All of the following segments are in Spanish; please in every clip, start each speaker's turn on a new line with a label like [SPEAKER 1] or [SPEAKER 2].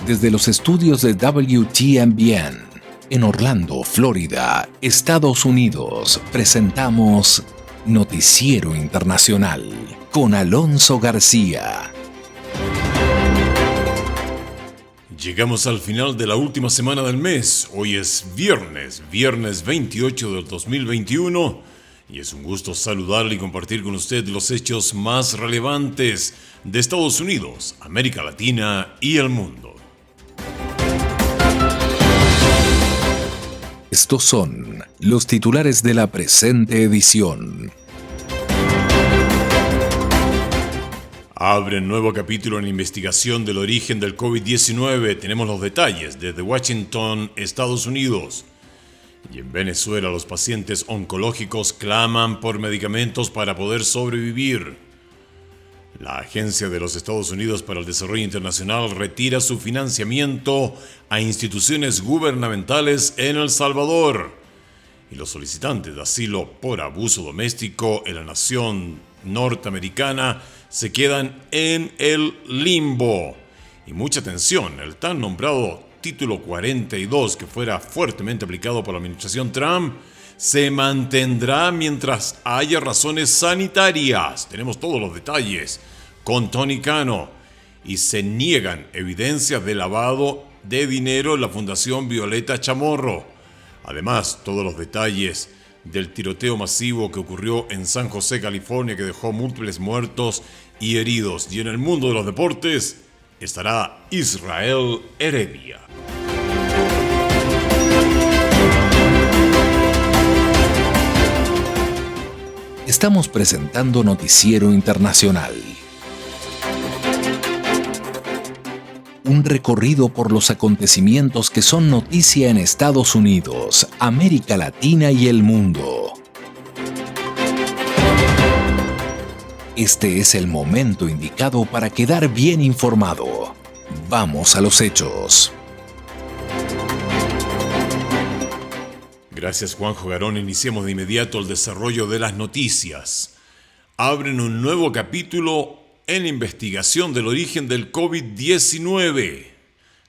[SPEAKER 1] Desde los estudios de WTMBN en Orlando, Florida, Estados Unidos, presentamos Noticiero Internacional con Alonso García.
[SPEAKER 2] Llegamos al final de la última semana del mes. Hoy es viernes 28 del 2021 y es un gusto saludarle y compartir con usted los hechos más relevantes de Estados Unidos, América Latina y el mundo.
[SPEAKER 1] Estos son los titulares de la presente edición.
[SPEAKER 2] Abre un nuevo capítulo en la investigación del origen del COVID-19. Tenemos los detalles desde Washington, Estados Unidos. Y en Venezuela los pacientes oncológicos claman por medicamentos para poder sobrevivir. La Agencia de los Estados Unidos para el Desarrollo Internacional retira su financiamiento a instituciones gubernamentales en El Salvador. Y los solicitantes de asilo por abuso doméstico en la nación norteamericana se quedan en el limbo. Y mucha atención, el tan nombrado Título 42, que fuera fuertemente aplicado por la administración Trump, se mantendrá mientras haya razones sanitarias. Tenemos todos los detalles con Tony Cano. Y se niegan evidencias de lavado de dinero en la Fundación Violeta Chamorro. Además, todos los detalles del tiroteo masivo que ocurrió en San José, California, que dejó múltiples muertos y heridos. Y en el mundo de los deportes estará Israel Heredia.
[SPEAKER 1] Estamos presentando Noticiero Internacional. Un recorrido por los acontecimientos que son noticia en Estados Unidos, América Latina y el mundo. Este es el momento indicado para quedar bien informado. Vamos a los hechos.
[SPEAKER 2] Gracias, Juanjo Garón. Iniciemos de inmediato el desarrollo de las noticias. Abren un nuevo capítulo en la investigación del origen del COVID-19.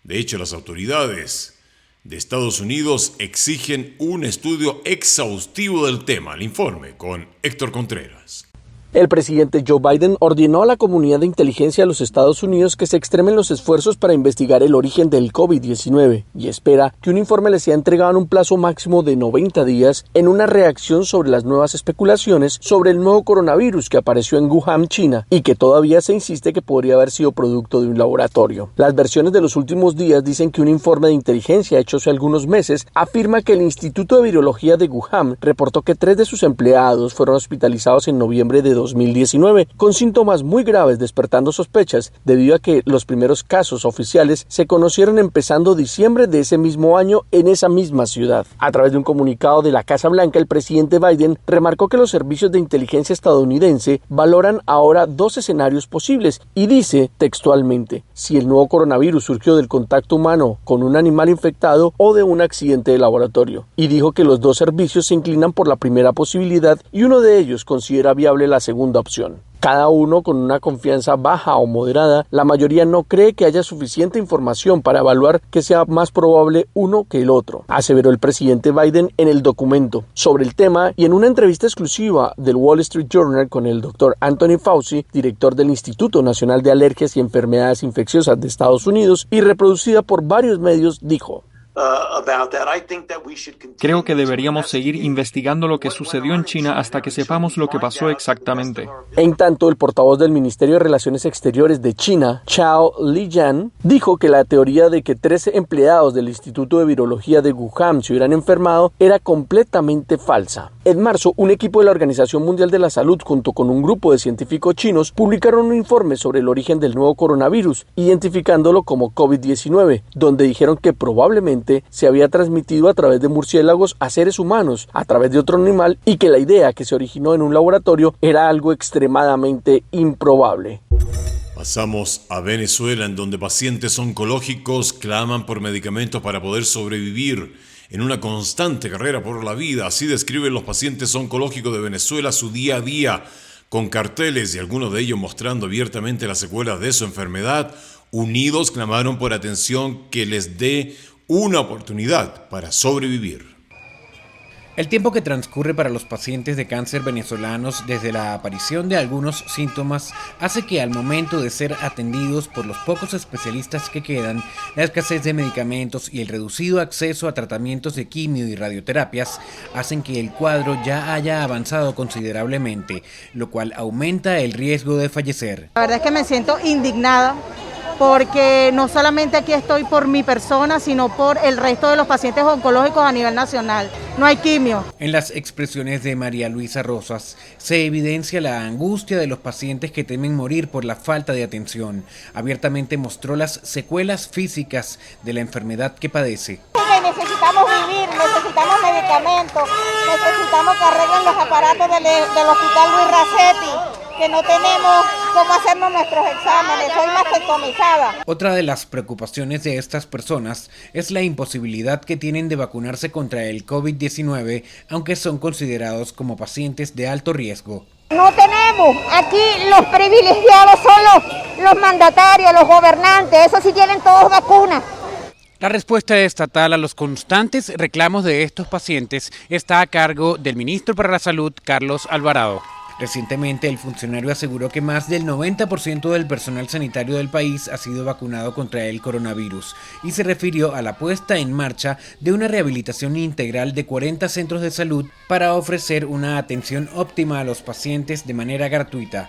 [SPEAKER 2] De hecho, las autoridades de Estados Unidos exigen un estudio exhaustivo del tema. El informe con Héctor Contreras.
[SPEAKER 3] El presidente Joe Biden ordenó a la comunidad de inteligencia de los Estados Unidos que se extremen los esfuerzos para investigar el origen del COVID-19 y espera que un informe le sea entregado en un plazo máximo de 90 días en una reacción sobre las nuevas especulaciones sobre el nuevo coronavirus que apareció en Wuhan, China, y que todavía se insiste que podría haber sido producto de un laboratorio. Las versiones de los últimos días dicen que un informe de inteligencia hecho hace algunos meses afirma que el Instituto de Virología de Wuhan reportó que 3 de sus empleados fueron hospitalizados en noviembre de 2019 con síntomas muy graves, despertando sospechas debido a que los primeros casos oficiales se conocieron empezando diciembre de ese mismo año en esa misma ciudad. A través de un comunicado de la Casa Blanca, el presidente Biden remarcó que los servicios de inteligencia estadounidense valoran ahora 2 escenarios posibles y dice textualmente: si el nuevo coronavirus surgió del contacto humano con un animal infectado o de un accidente de laboratorio, y dijo que los 2 servicios se inclinan por la primera posibilidad y uno de ellos considera viable la segunda opción. Cada uno con una confianza baja o moderada, la mayoría no cree que haya suficiente información para evaluar que sea más probable uno que el otro, aseveró el presidente Biden en el documento. Sobre el tema y en una entrevista exclusiva del Wall Street Journal con el Dr. Anthony Fauci, director del Instituto Nacional de Alergias y Enfermedades Infecciosas de Estados Unidos y reproducida por varios medios, dijo:
[SPEAKER 4] creo que deberíamos seguir investigando lo que sucedió en China hasta que sepamos lo que pasó exactamente.
[SPEAKER 3] En tanto, el portavoz del Ministerio de Relaciones Exteriores de China, Zhao Lijian, dijo que la teoría de que 13 empleados del Instituto de Virología de Wuhan se hubieran enfermado era completamente falsa. En marzo, un equipo de la Organización Mundial de la Salud junto con un grupo de científicos chinos publicaron un informe sobre el origen del nuevo coronavirus, identificándolo como COVID-19, donde dijeron que probablemente se había transmitido a través de murciélagos a seres humanos, a través de otro animal, y que la idea que se originó en un laboratorio era algo extremadamente improbable.
[SPEAKER 2] Pasamos a Venezuela, en donde pacientes oncológicos claman por medicamentos para poder sobrevivir en una constante carrera por la vida. Así describen los pacientes oncológicos de Venezuela su día a día, con carteles y algunos de ellos mostrando abiertamente las secuelas de su enfermedad unidos clamaron por atención que les dé una oportunidad para sobrevivir.
[SPEAKER 5] El tiempo que transcurre para los pacientes de cáncer venezolanos desde la aparición de algunos síntomas hace que al momento de ser atendidos por los pocos especialistas que quedan, la escasez de medicamentos y el reducido acceso a tratamientos de quimio y radioterapias hacen que el cuadro ya haya avanzado considerablemente, lo cual aumenta el riesgo de fallecer.
[SPEAKER 6] La verdad es que me siento indignada, porque no solamente aquí estoy por mi persona, sino por el resto de los pacientes oncológicos a nivel nacional. No hay quimio.
[SPEAKER 5] En las expresiones de María Luisa Rosas se evidencia la angustia de los pacientes que temen morir por la falta de atención. Abiertamente mostró las secuelas físicas de la enfermedad que padece.
[SPEAKER 7] Necesitamos vivir, necesitamos medicamentos, necesitamos que arreglen los aparatos del Hospital Luis Racetti, que no tenemos cómo hacernos nuestros exámenes, soy mastectomizada.
[SPEAKER 5] Otra de las preocupaciones de estas personas es la imposibilidad que tienen de vacunarse contra el COVID-19, aunque son considerados como pacientes de alto riesgo.
[SPEAKER 7] No tenemos, aquí los privilegiados son los mandatarios, los gobernantes, esos sí tienen todos vacunas.
[SPEAKER 5] La respuesta estatal a los constantes reclamos de estos pacientes está a cargo del ministro para la Salud, Carlos Alvarado. Recientemente, el funcionario aseguró que más del 90% del personal sanitario del país ha sido vacunado contra el coronavirus y se refirió a la puesta en marcha de una rehabilitación integral de 40 centros de salud para ofrecer una atención óptima a los pacientes de manera gratuita.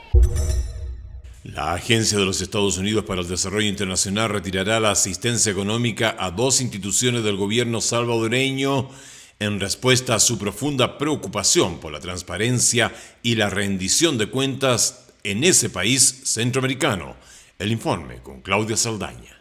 [SPEAKER 2] La Agencia de los Estados Unidos para el Desarrollo Internacional retirará la asistencia económica a 2 instituciones del gobierno salvadoreño en respuesta a su profunda preocupación por la transparencia y la rendición de cuentas en ese país centroamericano. El informe con Claudia Saldaña.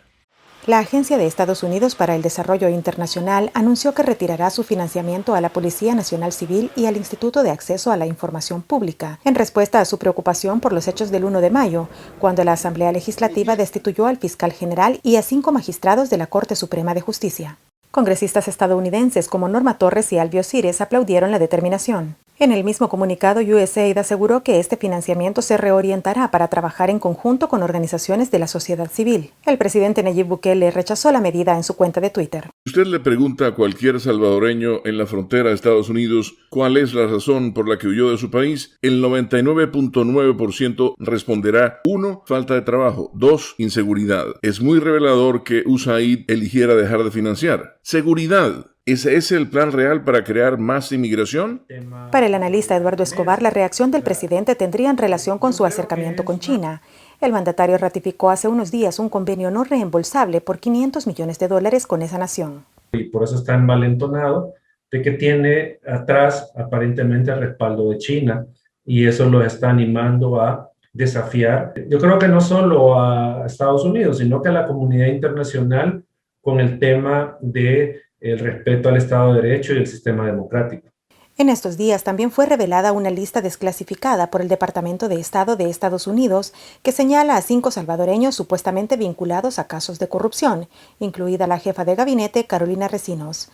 [SPEAKER 8] La Agencia de Estados Unidos para el Desarrollo Internacional anunció que retirará su financiamiento a la Policía Nacional Civil y al Instituto de Acceso a la Información Pública, en respuesta a su preocupación por los hechos del 1 de mayo, cuando la Asamblea Legislativa destituyó al fiscal general y a 5 magistrados de la Corte Suprema de Justicia. Congresistas estadounidenses como Norma Torres y Alvio Cires aplaudieron la determinación. En el mismo comunicado, USAID aseguró que este financiamiento se reorientará para trabajar en conjunto con organizaciones de la sociedad civil. El presidente Nayib Bukele rechazó la medida en su cuenta de Twitter.
[SPEAKER 9] Usted le pregunta a cualquier salvadoreño en la frontera de Estados Unidos cuál es la razón por la que huyó de su país, el 99.9% responderá: 1. Falta de trabajo. 2. Inseguridad. Es muy revelador que USAID eligiera dejar de financiar. Seguridad. ¿Ese es el plan real para crear más inmigración?
[SPEAKER 8] Para el analista Eduardo Escobar, la reacción del presidente tendría en relación con su acercamiento con China. El mandatario ratificó hace unos días un convenio no reembolsable por $500 millones con esa nación.
[SPEAKER 10] Y por eso está envalentonado de que tiene atrás aparentemente el respaldo de China y eso lo está animando a desafiar. Yo creo que no solo a Estados Unidos, sino que a la comunidad internacional con el tema de el respeto al Estado de Derecho y el sistema democrático.
[SPEAKER 8] En estos días también fue revelada una lista desclasificada por el Departamento de Estado de Estados Unidos que señala a 5 salvadoreños supuestamente vinculados a casos de corrupción, incluida la jefa de gabinete Carolina Recinos.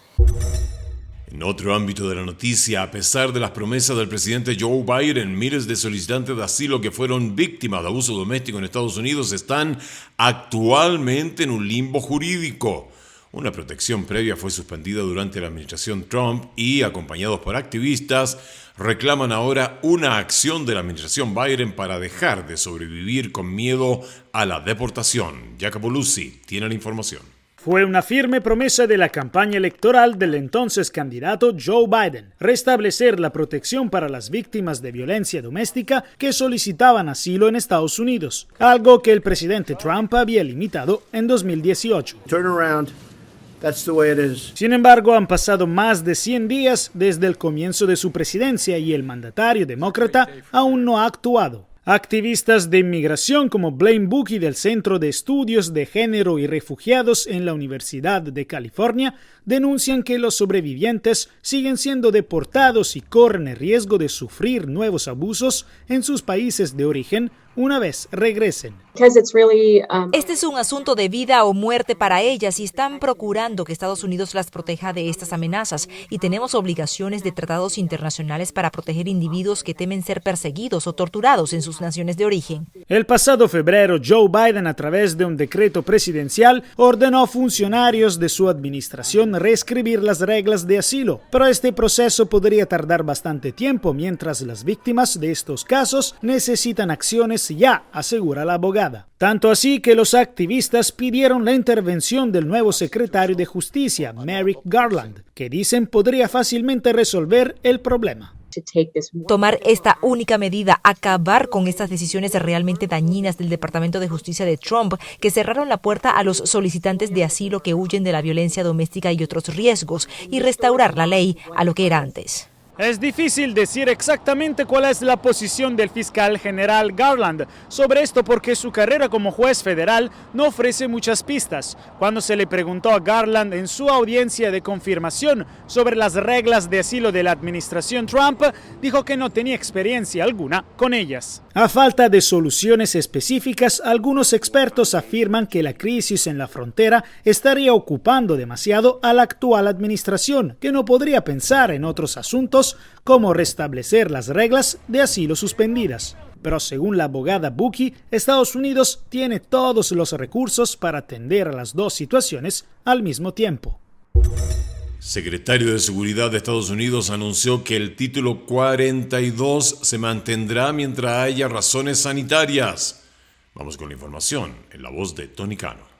[SPEAKER 2] En otro ámbito de la noticia, a pesar de las promesas del presidente Joe Biden, miles de solicitantes de asilo que fueron víctimas de abuso doméstico en Estados Unidos están actualmente en un limbo jurídico. Una protección previa fue suspendida durante la administración Trump y, acompañados por activistas, reclaman ahora una acción de la administración Biden para dejar de sobrevivir con miedo a la deportación. Jacopo Luzzi tiene la información.
[SPEAKER 11] Fue una firme promesa de la campaña electoral del entonces candidato Joe Biden, restablecer la protección para las víctimas de violencia doméstica que solicitaban asilo en Estados Unidos, algo que el presidente Trump había limitado en 2018. Sin embargo, han pasado más de 100 días desde el comienzo de su presidencia y el mandatario demócrata aún no ha actuado. Activistas de inmigración como Blaine Buckley del Centro de Estudios de Género y Refugiados en la Universidad de California denuncian que los sobrevivientes siguen siendo deportados y corren el riesgo de sufrir nuevos abusos en sus países de origen una vez regresen.
[SPEAKER 12] Este es un asunto de vida o muerte para ellas y están procurando que Estados Unidos las proteja de estas amenazas y tenemos obligaciones de tratados internacionales para proteger individuos que temen ser perseguidos o torturados en sus naciones de origen.
[SPEAKER 11] El pasado febrero, Joe Biden, a través de un decreto presidencial, ordenó a funcionarios de su administración reescribir las reglas de asilo, pero este proceso podría tardar bastante tiempo mientras las víctimas de estos casos necesitan acciones ya, asegura la abogada. Tanto así que los activistas pidieron la intervención del nuevo secretario de Justicia, Merrick Garland, que dicen podría fácilmente resolver el problema.
[SPEAKER 12] Tomar esta única medida, acabar con estas decisiones realmente dañinas del Departamento de Justicia de Trump, que cerraron la puerta a los solicitantes de asilo que huyen de la violencia doméstica y otros riesgos, y restaurar la ley a lo que era antes.
[SPEAKER 11] Es difícil decir exactamente cuál es la posición del fiscal general Garland sobre esto porque su carrera como juez federal no ofrece muchas pistas. Cuando se le preguntó a Garland en su audiencia de confirmación sobre las reglas de asilo de la administración Trump, dijo que no tenía experiencia alguna con ellas. A falta de soluciones específicas, algunos expertos afirman que la crisis en la frontera estaría ocupando demasiado a la actual administración, que no podría pensar en otros asuntos como restablecer las reglas de asilo suspendidas. Pero según la abogada Buki, Estados Unidos tiene todos los recursos para atender a las dos situaciones al mismo tiempo.
[SPEAKER 2] Secretario de Seguridad de Estados Unidos anunció que el título 42 se mantendrá mientras haya razones sanitarias. Vamos con la información en la voz de Tony Cano.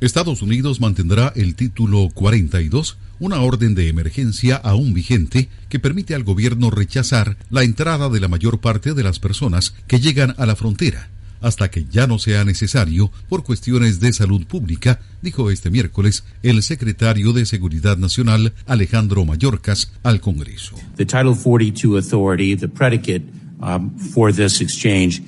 [SPEAKER 13] Estados Unidos mantendrá el título 42, una orden de emergencia aún vigente que permite al gobierno rechazar la entrada de la mayor parte de las personas que llegan a la frontera, hasta que ya no sea necesario por cuestiones de salud pública, dijo este miércoles el secretario de Seguridad Nacional, Alejandro Mayorkas, al Congreso.
[SPEAKER 14] The Title 42 authority, the predicate for this exchange.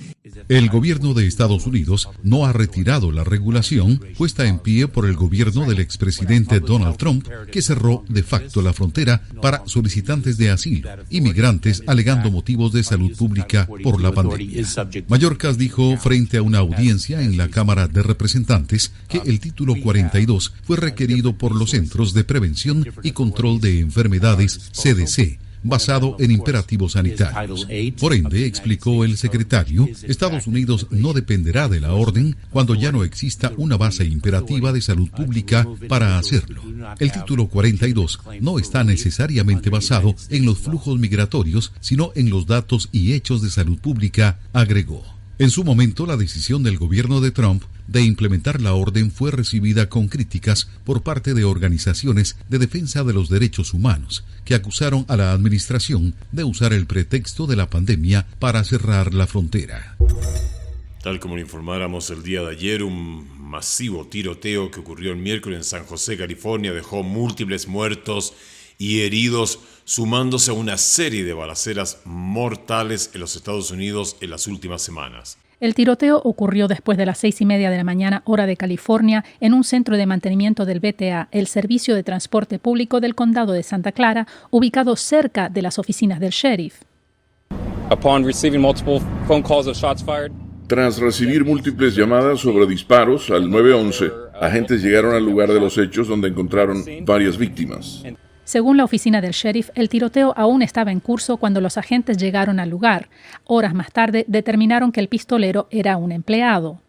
[SPEAKER 13] El gobierno de Estados Unidos no ha retirado la regulación puesta en pie por el gobierno del expresidente Donald Trump, que cerró de facto la frontera para solicitantes de asilo, inmigrantes alegando motivos de salud pública por la pandemia. Mayorkas dijo frente a una audiencia en la Cámara de Representantes que el título 42 fue requerido por los Centros de Prevención y Control de Enfermedades, CDC, basado en imperativos sanitarios. Por ende, explicó el secretario, Estados Unidos no dependerá de la orden cuando ya no exista una base imperativa de salud pública para hacerlo. El título 42 no está necesariamente basado en los flujos migratorios, sino en los datos y hechos de salud pública, agregó. En su momento, la decisión del gobierno de Trump de implementar la orden fue recibida con críticas por parte de organizaciones de defensa de los derechos humanos, que acusaron a la administración de usar el pretexto de la pandemia para cerrar la frontera.
[SPEAKER 2] Tal como lo informáramos el día de ayer, un masivo tiroteo que ocurrió el miércoles en San José, California, dejó múltiples muertos y heridos, sumándose a una serie de balaceras mortales en los Estados Unidos en las últimas semanas.
[SPEAKER 15] El tiroteo ocurrió después de las 6:30 de la mañana, hora de California, en un centro de mantenimiento del VTA, el Servicio de Transporte Público del Condado de Santa Clara, ubicado cerca de las oficinas del sheriff.
[SPEAKER 9] Tras recibir múltiples llamadas sobre disparos al 911, agentes llegaron al lugar de los hechos donde encontraron varias víctimas.
[SPEAKER 15] Según la oficina del sheriff, el tiroteo aún estaba en curso cuando los agentes llegaron al lugar. Horas más tarde determinaron que el pistolero era un empleado.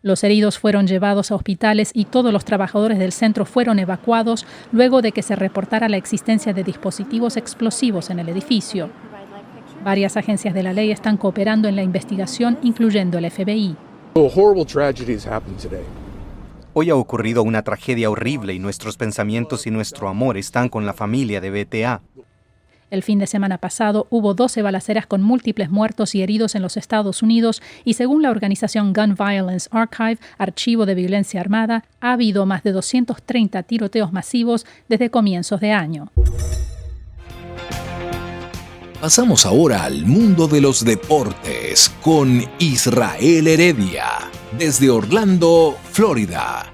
[SPEAKER 15] Los heridos fueron llevados a hospitales y todos los trabajadores del centro fueron evacuados luego de que se reportara la existencia de dispositivos explosivos en el edificio. Varias agencias de la ley están cooperando en la investigación, incluyendo el FBI.
[SPEAKER 16] Hoy ha ocurrido una tragedia horrible y nuestros pensamientos y nuestro amor están con la familia de VTA.
[SPEAKER 15] El fin de semana pasado hubo 12 balaceras con múltiples muertos y heridos en los Estados Unidos y según la organización Gun Violence Archive, Archivo de Violencia Armada, ha habido más de 230 tiroteos masivos desde comienzos de año.
[SPEAKER 1] Pasamos ahora al mundo de los deportes con Israel Heredia, desde Orlando, Florida.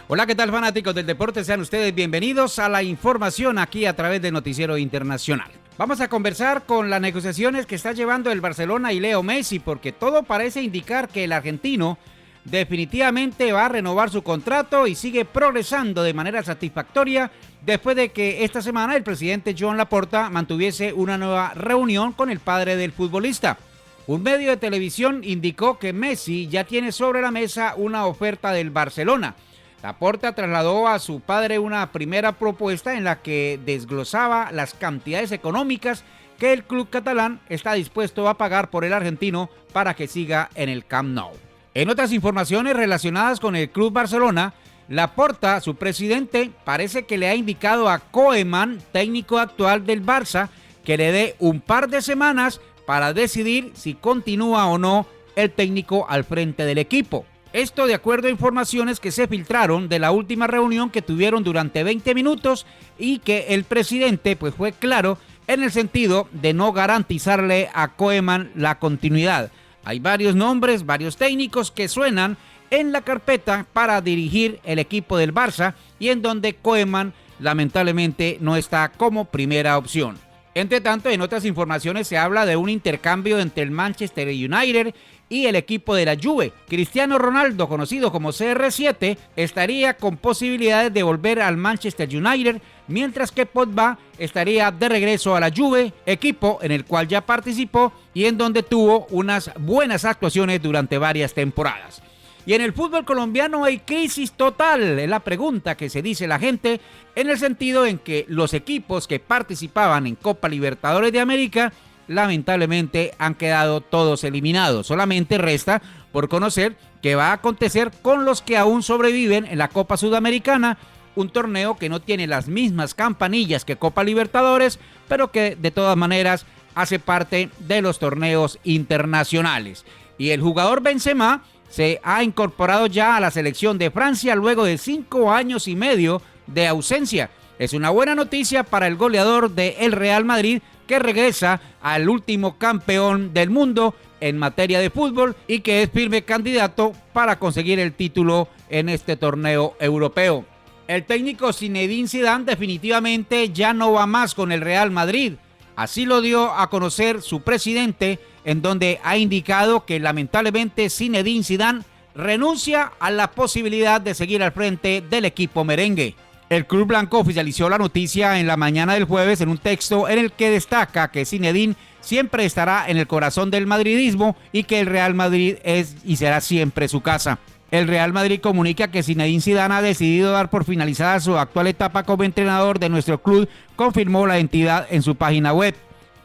[SPEAKER 5] Hola, ¿qué tal, fanáticos del deporte? Sean ustedes bienvenidos a la información aquí a través de Noticiero Internacional. Vamos a conversar con las negociaciones que está llevando el Barcelona y Leo Messi, porque todo parece indicar que el argentino definitivamente va a renovar su contrato y sigue progresando de manera satisfactoria después de que esta semana el presidente Joan Laporta mantuviese una nueva reunión con el padre del futbolista. Un medio de televisión indicó que Messi ya tiene sobre la mesa una oferta del Barcelona. Laporta trasladó a su padre una primera propuesta en la que desglosaba las cantidades económicas que el club catalán está dispuesto a pagar por el argentino para que siga en el Camp Nou. En otras informaciones relacionadas con el club Barcelona, Laporta, su presidente, parece que le ha indicado a Koeman, técnico actual del Barça, que le dé un par de semanas para decidir si continúa o no el técnico al frente del equipo. Esto de acuerdo a informaciones que se filtraron de la última reunión que tuvieron durante 20 minutos y que el presidente pues fue claro en el sentido de no garantizarle a Koeman la continuidad. Hay varios nombres, varios técnicos que suenan en la carpeta para dirigir el equipo del Barça y en donde Koeman lamentablemente no está como primera opción. Entre tanto, en otras informaciones se habla de un intercambio entre el Manchester United y el equipo de la Juve. Cristiano Ronaldo, conocido como CR7, estaría con posibilidades de volver al Manchester United, mientras que Pogba estaría de regreso a la Juve, equipo en el cual ya participó y en donde tuvo unas buenas actuaciones durante varias temporadas. Y en el fútbol colombiano hay crisis total, es la pregunta que se dice la gente, en el sentido en que los equipos que participaban en Copa Libertadores de América lamentablemente han quedado todos eliminados. Solamente resta por conocer qué va a acontecer con los que aún sobreviven en la Copa Sudamericana, un torneo que no tiene las mismas campanillas que Copa Libertadores, pero que de todas maneras hace parte de los torneos internacionales. Y el jugador Benzema se ha incorporado ya a la selección de Francia luego de 5 años y medio de ausencia. Es una buena noticia para el goleador del Real Madrid, que regresa al último campeón del mundo en materia de fútbol y que es firme candidato para conseguir el título en este torneo europeo. El técnico Zinedine Zidane definitivamente ya no va más con el Real Madrid. Así lo dio a conocer su presidente, en donde ha indicado que lamentablemente Zinedine Zidane renuncia a la posibilidad de seguir al frente del equipo merengue. El club blanco oficializó la noticia en la mañana del jueves en un texto en el que destaca que Zinedine siempre estará en el corazón del madridismo y que el Real Madrid es y será siempre su casa. El Real Madrid comunica que Zinedine Zidane ha decidido dar por finalizada su actual etapa como entrenador de nuestro club, confirmó la entidad en su página web.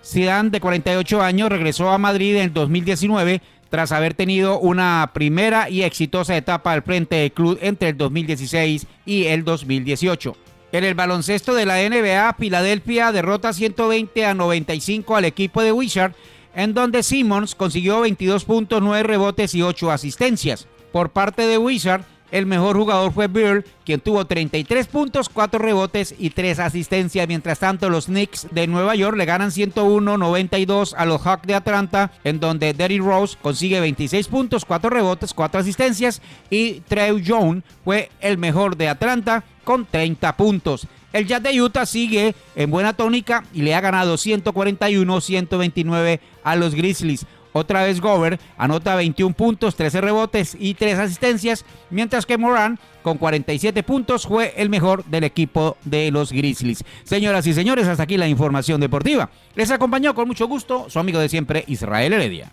[SPEAKER 5] Zidane, de 48 años, regresó a Madrid en 2019 tras haber tenido una primera y exitosa etapa al frente del club entre el 2016 y el 2018. En el baloncesto de la NBA, Filadelfia derrota 120-95 al equipo de Wizards, en donde Simmons consiguió 22 puntos, 9 rebotes y 8 asistencias. Por parte de Wizards, el mejor jugador fue Beal, quien tuvo 33 puntos, 4 rebotes y 3 asistencias. Mientras tanto, los Knicks de Nueva York le ganan 101-92 a los Hawks de Atlanta, en donde Derrick Rose consigue 26 puntos, 4 rebotes, 4 asistencias y Trey Young fue el mejor de Atlanta con 30 puntos. El Jazz de Utah sigue en buena tónica y le ha ganado 141-129 a los Grizzlies. Otra vez Gobert anota 21 puntos, 13 rebotes y 3 asistencias, mientras que Morant con 47 puntos fue el mejor del equipo de los Grizzlies. Señoras y señores, hasta aquí la información deportiva. Les acompañó con mucho gusto su amigo de siempre, Israel Heredia.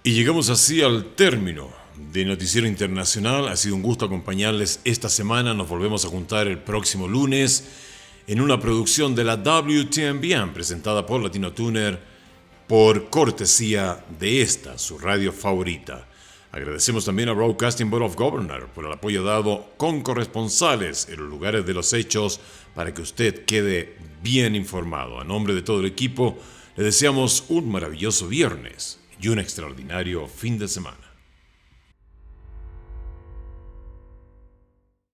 [SPEAKER 2] Y llegamos así al término de Noticiero Internacional. Ha sido un gusto acompañarles esta semana. Nos volvemos a juntar el próximo lunes en una producción de la WTMBN presentada por Latino Tuner por cortesía de esta, su radio favorita. Agradecemos también a Broadcasting Board of Governors por el apoyo dado con corresponsales en los lugares de los hechos para que usted quede bien informado. A nombre de todo el equipo, le deseamos un maravilloso viernes y un extraordinario fin de semana.